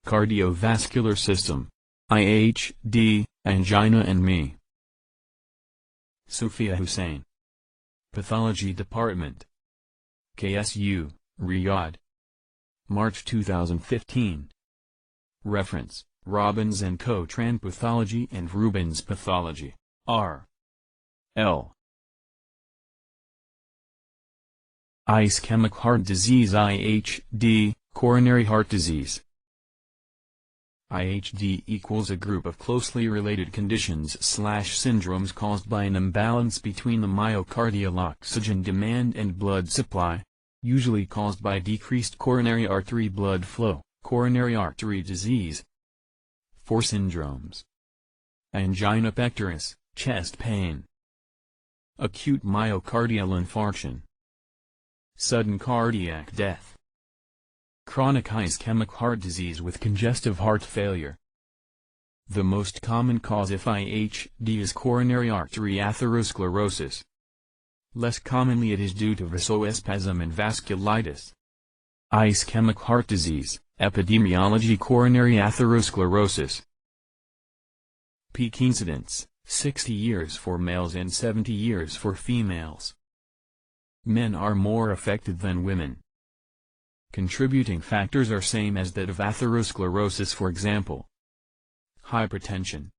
Cardiovascular system. IHD, angina and me. Sophia Hussein. Pathology Department. KSU, Riyadh. March 2015. Reference, Robbins & Co. Tran Pathology and Rubens Pathology, R. L. Ischemic heart disease IHD, coronary heart disease. IHD equals a group of closely related conditions/syndromes caused by an imbalance between the myocardial oxygen demand and blood supply, usually caused by decreased coronary artery blood flow, coronary artery disease. 4 syndromes. Angina pectoris, chest pain. Acute myocardial infarction. Sudden cardiac death. Chronic ischemic heart disease with congestive heart failure. The most common cause of IHD is coronary artery atherosclerosis. Less commonly it is due to vasospasm and vasculitis. Ischemic heart disease, epidemiology coronary atherosclerosis. Peak incidence, 60 years for males and 70 years for females. Men are more affected than women. Contributing factors are same as that of atherosclerosis, for example. Hypertension.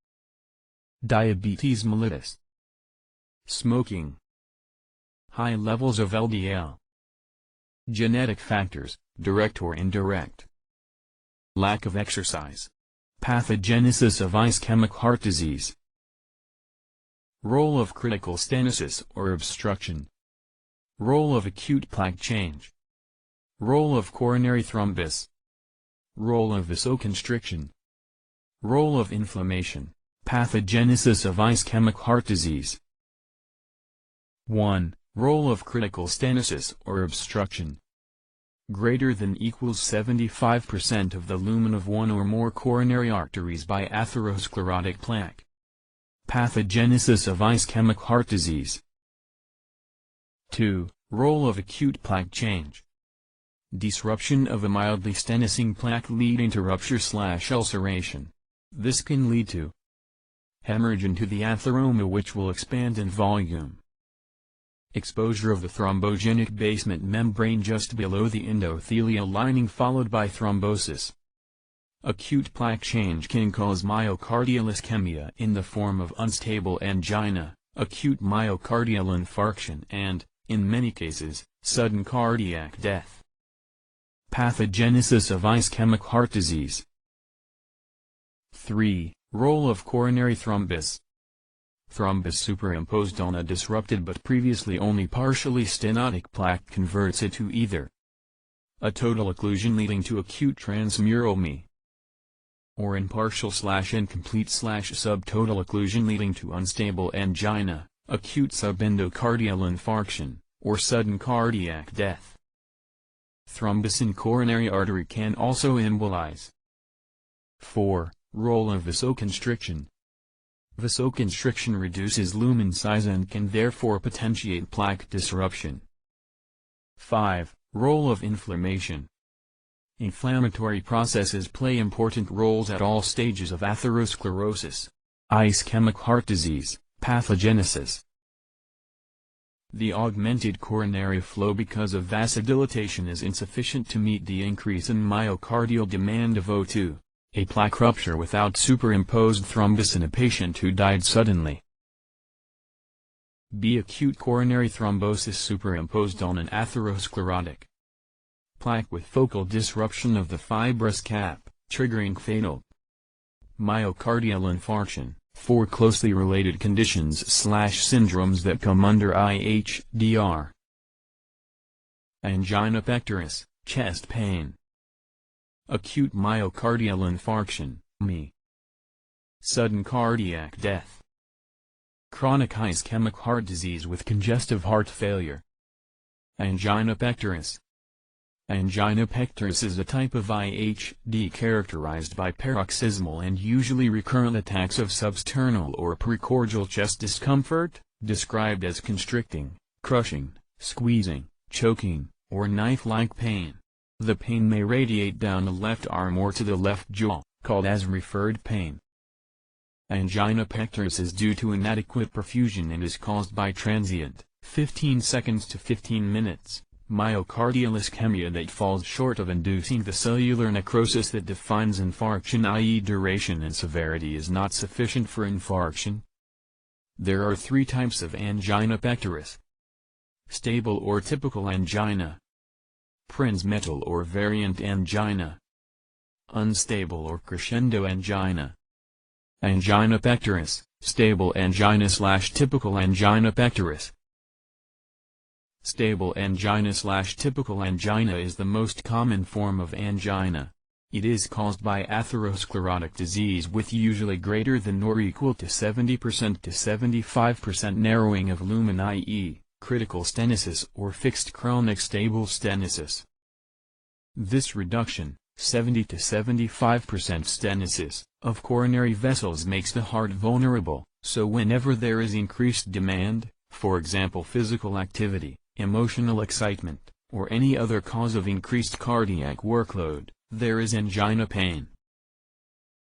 Diabetes mellitus. Smoking. High levels of LDL. Genetic factors, direct or indirect. Lack of exercise. Pathogenesis of ischemic heart disease. Role of critical stenosis or obstruction. Role of acute plaque change. Role of coronary thrombus. Role of vasoconstriction. Role of inflammation, pathogenesis of ischemic heart disease. 1. Role of critical stenosis or obstruction. Greater than equals 75% of the lumen of one or more coronary arteries by atherosclerotic plaque. Pathogenesis of ischemic heart disease. 2. Role of acute plaque change. Disruption of a mildly stenosing plaque leading to rupture/ulceration. This can lead to hemorrhage into the atheroma, which will expand in volume. Exposure of the thrombogenic basement membrane just below the endothelial lining followed by thrombosis. Acute plaque change can cause myocardial ischemia in the form of unstable angina, acute myocardial infarction and, in many cases, sudden cardiac death. Pathogenesis of ischemic heart disease. 3. Role of coronary thrombus. Thrombus superimposed on a disrupted but previously only partially stenotic plaque converts it to either a total occlusion leading to acute transmural ME, or in partial/incomplete/subtotal occlusion leading to unstable angina, acute subendocardial infarction, or sudden cardiac death. Thrombus in coronary artery can also embolize. 4. Role of vasoconstriction. Vasoconstriction reduces lumen size and can therefore potentiate plaque disruption. 5. Role of inflammation. Inflammatory processes play important roles at all stages of atherosclerosis, ischemic heart disease, pathogenesis. The augmented coronary flow because of vasodilatation is insufficient to meet the increase in myocardial demand of O2, a plaque rupture without superimposed thrombus in a patient who died suddenly. B. Acute coronary thrombosis superimposed on an atherosclerotic plaque with focal disruption of the fibrous cap, triggering fatal myocardial infarction. 4 closely related conditions/syndromes that come under IHDR. Angina pectoris, chest pain. Acute myocardial infarction, ME. Sudden cardiac death. Chronic ischemic heart disease with congestive heart failure. Angina pectoris. Angina pectoris is a type of IHD characterized by paroxysmal and usually recurrent attacks of substernal or precordial chest discomfort, described as constricting, crushing, squeezing, choking, or knife-like pain. The pain may radiate down the left arm or to the left jaw, called as referred pain. Angina pectoris is due to inadequate perfusion and is caused by transient, 15 seconds to 15 minutes, myocardial ischemia that falls short of inducing the cellular necrosis that defines infarction, i.e. duration and severity is not sufficient for infarction. There are three types of angina pectoris: stable or typical angina, prinzmetal or variant angina, unstable or crescendo angina. Angina pectoris, stable angina/typical angina pectoris. Stable angina/typical angina is the most common form of angina. It is caused by atherosclerotic disease with usually greater than or equal to 70% to 75% narrowing of lumen, i.e., critical stenosis or fixed chronic stable stenosis. This reduction, 70 to 75% stenosis, of coronary vessels makes the heart vulnerable, so whenever there is increased demand, for example physical activity, emotional excitement, or any other cause of increased cardiac workload, there is angina pain.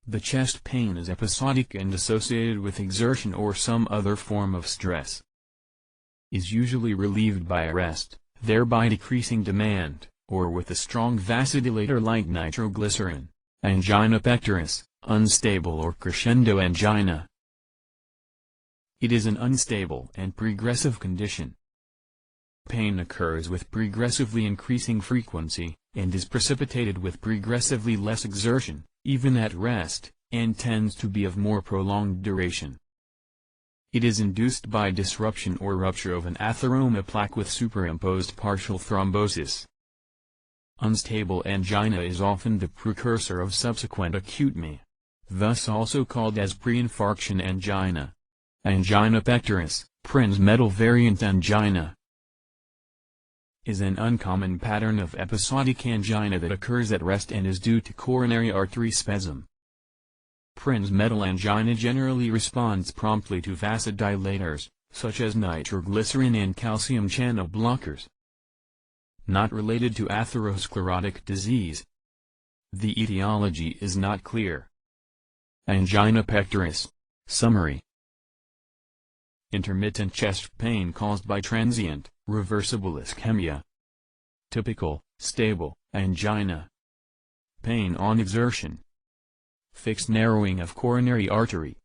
The chest pain is episodic and associated with exertion or some other form of stress. Is usually relieved by rest, thereby decreasing demand, or with a strong vasodilator like nitroglycerin. Angina pectoris, unstable or crescendo angina. It is an unstable and progressive condition. Pain occurs with progressively increasing frequency, and is precipitated with progressively less exertion, even at rest, and tends to be of more prolonged duration. It is induced by disruption or rupture of an atheroma plaque with superimposed partial thrombosis. Unstable angina is often the precursor of subsequent acute MI, thus also called as pre-infarction angina. Angina pectoris, prinzmetal variant angina, is an uncommon pattern of episodic angina that occurs at rest and is due to coronary artery spasm. Prinzmetal angina generally responds promptly to vasodilators, such as nitroglycerin and calcium channel blockers. Not related to atherosclerotic disease. The etiology is not clear. Angina pectoris. Summary: intermittent chest pain caused by transient, reversible ischemia. Typical, stable, angina. Pain on exertion. Fixed narrowing of coronary artery.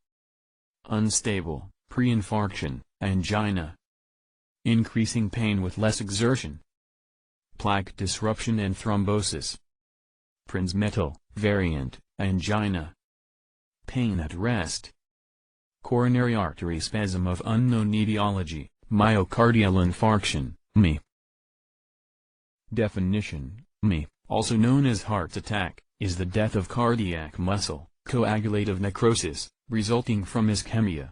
Unstable, pre-infarction, angina. Increasing pain with less exertion. Plaque disruption and thrombosis. Prinzmetal, variant, angina. Pain at rest. Coronary artery spasm of unknown etiology, myocardial infarction, MI. Definition: MI, also known as heart attack, is the death of cardiac muscle, coagulative necrosis, resulting from ischemia.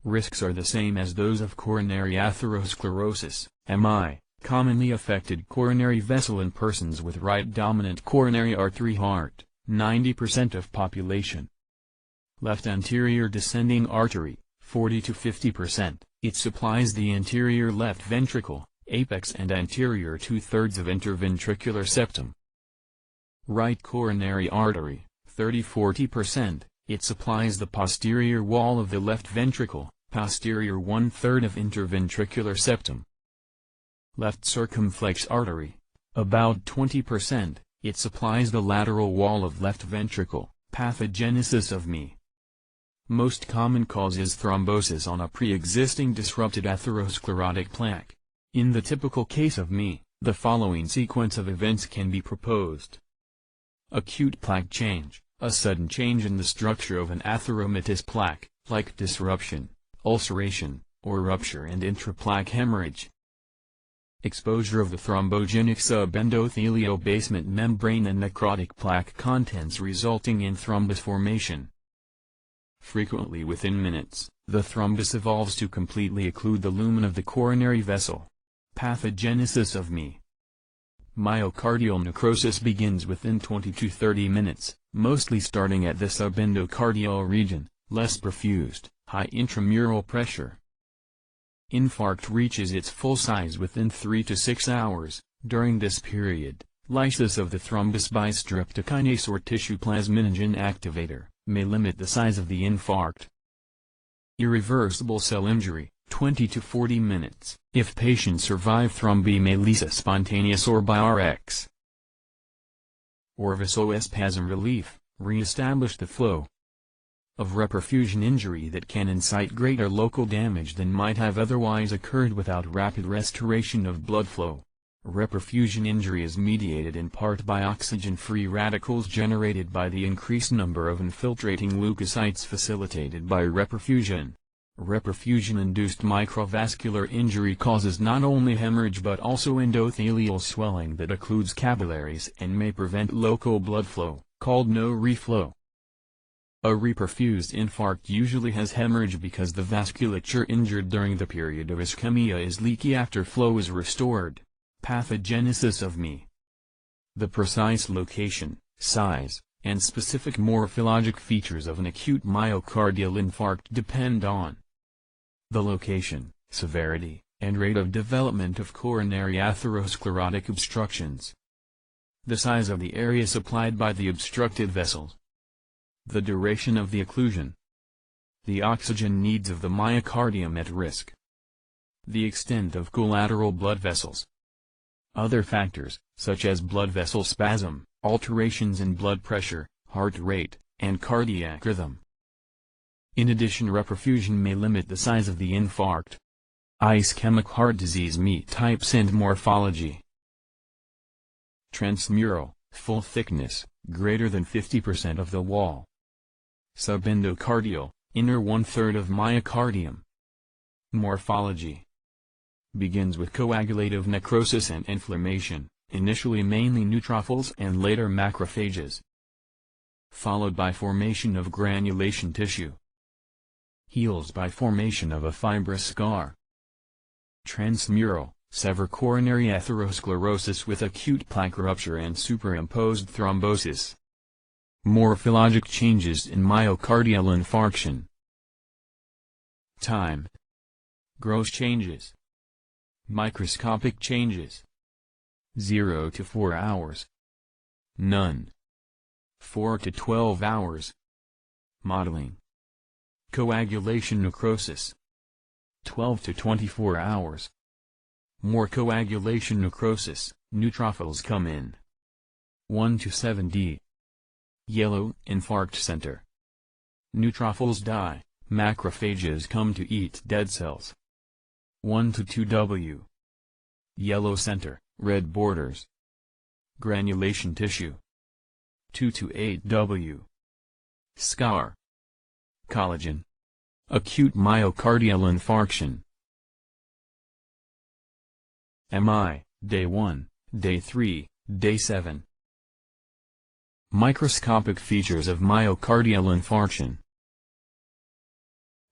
Risks are the same as those of coronary atherosclerosis, MI, commonly affected coronary vessel in persons with right dominant coronary artery heart, 90% of population. Left anterior descending artery, 40 to 50%, it supplies the anterior left ventricle, apex and anterior 2/3 of interventricular septum. Right coronary artery, 30–40%, it supplies the posterior wall of the left ventricle, posterior 1/3 of interventricular septum. Left circumflex artery, about 20%, it supplies the lateral wall of left ventricle. Pathogenesis of MI. Most common cause is thrombosis on a pre-existing disrupted atherosclerotic plaque. In the typical case of MI, the following sequence of events can be proposed. Acute plaque change, a sudden change in the structure of an atheromatous plaque, like disruption, ulceration, or rupture and intraplaque hemorrhage. Exposure of the thrombogenic subendothelial basement membrane and necrotic plaque contents resulting in thrombus formation. Frequently within minutes, the thrombus evolves to completely occlude the lumen of the coronary vessel. Pathogenesis of MI. Myocardial necrosis begins within 20 to 30 minutes, mostly starting at the subendocardial region, less perfused, high intramural pressure. Infarct reaches its full size within 3 to 6 hours. During this period, Lysis of the thrombus by streptokinase or tissue plasminogen activator may limit the size of the infarct. Irreversible cell injury, 20 to 40 minutes. If patients survive thrombomalacia spontaneous or by Rx or vasospasm relief, re-establish the flow of reperfusion injury that can incite greater local damage than might have otherwise occurred without rapid restoration of blood flow. Reperfusion injury is mediated in part by oxygen-free radicals generated by the increased number of infiltrating leukocytes facilitated by reperfusion. Reperfusion-induced microvascular injury causes not only hemorrhage but also endothelial swelling that occludes capillaries and may prevent local blood flow, called no reflow. A reperfused infarct usually has hemorrhage because the vasculature injured during the period of ischemia is leaky after flow is restored. Pathogenesis of ME. The precise location, size, and specific morphologic features of an acute myocardial infarct depend on the location, severity, and rate of development of coronary atherosclerotic obstructions, the size of the area supplied by the obstructed vessels, the duration of the occlusion, the oxygen needs of the myocardium at risk, the extent of collateral blood vessels. Other factors, such as blood vessel spasm, alterations in blood pressure, heart rate, and cardiac rhythm. In addition, reperfusion may limit the size of the infarct. Ischemic heart disease ME types and morphology. Transmural, full thickness, greater than 50% of the wall. Subendocardial, inner one-third of myocardium. Morphology. Begins with coagulative necrosis and inflammation, initially mainly neutrophils and later macrophages, followed by formation of granulation tissue. Heals by formation of a fibrous scar. Transmural, severe coronary atherosclerosis with acute plaque rupture and superimposed thrombosis. Morphologic changes in myocardial infarction. Time. Gross changes. Microscopic changes. 0 to 4 hours. None. 4 to 12 hours. Modeling. Coagulation necrosis. 12 to 24 hours. More coagulation necrosis, neutrophils come in. 1 to 7D. Yellow, infarct center. Neutrophils die, macrophages come to eat dead cells. 1 to 2W. Yellow center, red borders. Granulation tissue. 2 to 8W. Scar. Collagen. Acute myocardial infarction. MI, Day 1, Day 3, Day 7. Microscopic features of myocardial infarction.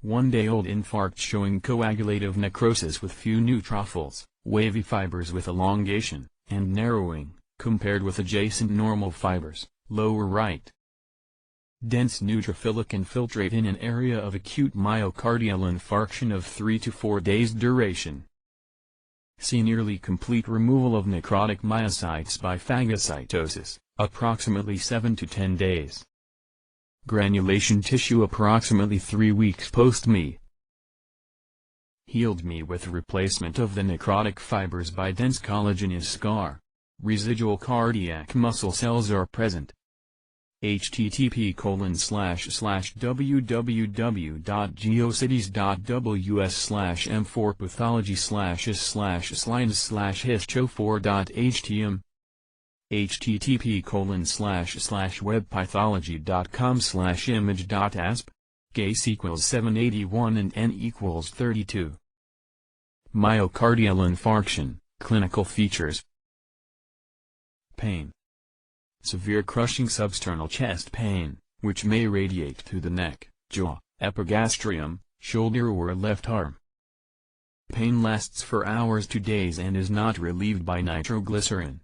1-day-old infarct showing coagulative necrosis with few neutrophils, wavy fibers with elongation and narrowing, compared with adjacent normal fibers, lower right. Dense neutrophilic infiltrate in an area of acute myocardial infarction of 3 to 4 days duration. See nearly complete removal of necrotic myocytes by phagocytosis, approximately 7 to 10 days. Granulation tissue approximately 3 weeks post-ME. Healed ME with replacement of the necrotic fibers by dense collagenous scar. Residual cardiac muscle cells are present. http://www.geocities.ws/m4pathology/is/slides/histo4.htm http://webpathology.com/image.asp Case equals 781 and N equals 32. Myocardial infarction, clinical features. Pain. Severe crushing substernal chest pain, which may radiate to the neck, jaw, epigastrium, shoulder or left arm. Pain lasts for hours to days and is not relieved by nitroglycerin.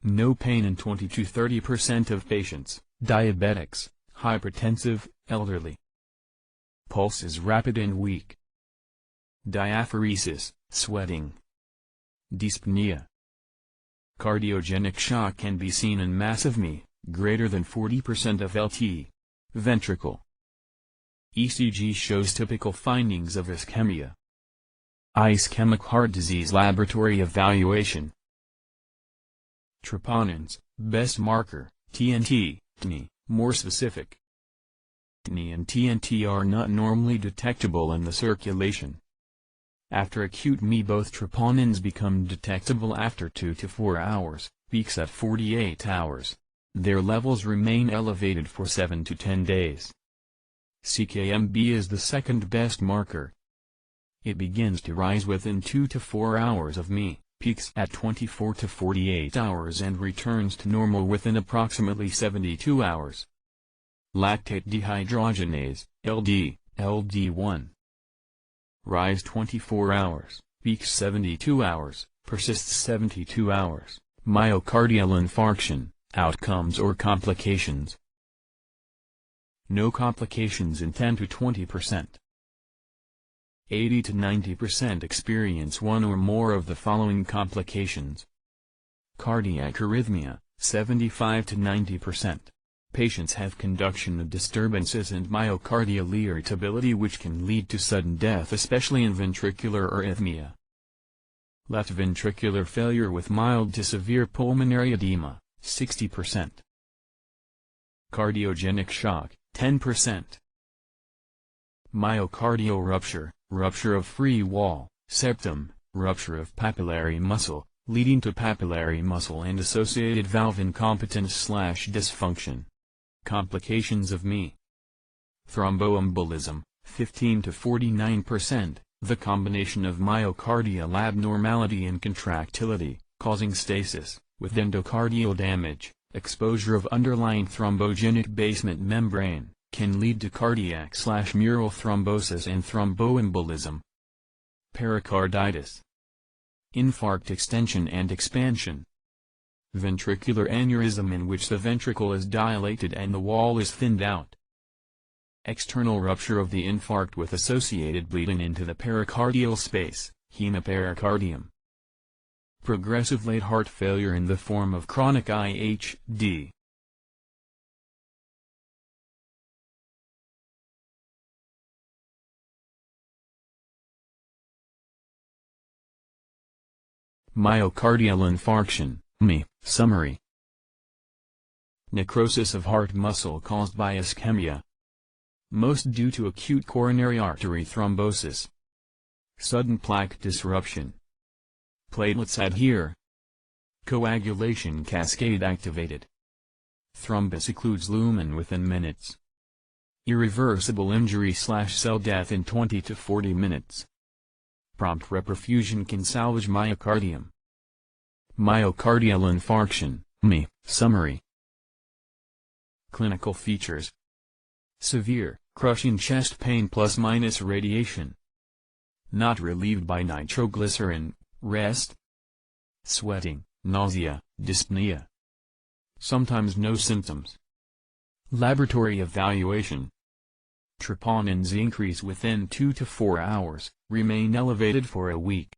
No pain in 20 to 30% of patients, diabetics, hypertensive, elderly. Pulse is rapid and weak. Diaphoresis, sweating. Dyspnea. Cardiogenic shock can be seen in massive ME, greater than 40% of LT. Ventricle. ECG shows typical findings of ischemia. Ischemic heart disease laboratory evaluation. Troponins, best marker, TNT, TNI, more specific. TNI and TNT are not normally detectable in the circulation. After acute ME, both troponins become detectable after 2 to 4 hours, peaks at 48 hours. Their levels remain elevated for 7 to 10 days. CKMB is the second best marker. It begins to rise within 2 to 4 hours of ME, peaks at 24 to 48 hours and returns to normal within approximately 72 hours. Lactate dehydrogenase, LD, LD1. Rise 24 hours, peaks 72 hours, persists 72 hours. Myocardial infarction, outcomes or complications. No complications in 10 to 20%. 80 to 90% experience one or more of the following complications. Cardiac arrhythmia, 75 to 90%. Patients have conduction disturbances and myocardial irritability which can lead to sudden death, especially in ventricular arrhythmia. Left ventricular failure with mild to severe pulmonary edema, 60%. Cardiogenic shock, 10%. Myocardial rupture, rupture of free wall, septum, rupture of papillary muscle, leading to papillary muscle and associated valve incompetence/dysfunction. Complications of ME. Thromboembolism, 15 to 49%, the combination of myocardial abnormality and contractility, causing stasis, with endocardial damage, exposure of underlying thrombogenic basement membrane, can lead to cardiac/mural thrombosis and thromboembolism. Pericarditis. Infarct extension and expansion. Ventricular aneurysm in which the ventricle is dilated and the wall is thinned out. External rupture of the infarct with associated bleeding into the pericardial space, hemipericardium. Progressive late heart failure in the form of chronic IHD. Myocardial infarction, ME, summary. Necrosis of heart muscle caused by ischemia. Most due to acute coronary artery thrombosis. Sudden plaque disruption. Platelets adhere. Coagulation cascade activated. Thrombus occludes lumen within minutes. Irreversible injury/cell death in 20 to 40 minutes. Prompt reperfusion can salvage myocardium. Myocardial infarction, ME, summary. Clinical features. Severe, crushing chest pain ± radiation. Not relieved by nitroglycerin, rest. Sweating, nausea, dyspnea. Sometimes no symptoms. Laboratory evaluation. Troponins increase within 2 to 4 hours, remain elevated for a week.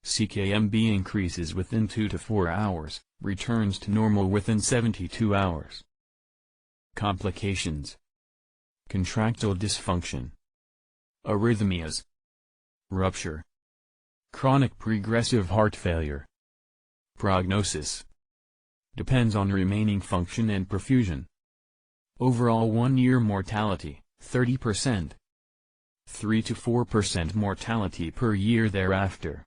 CKMB increases within 2 to 4 hours, returns to normal within 72 hours. Complications. Contractile dysfunction. Arrhythmias. Rupture. Chronic progressive heart failure. Prognosis. Depends on remaining function and perfusion. Overall 1-year mortality, 30%. 3 to 4% mortality per year thereafter.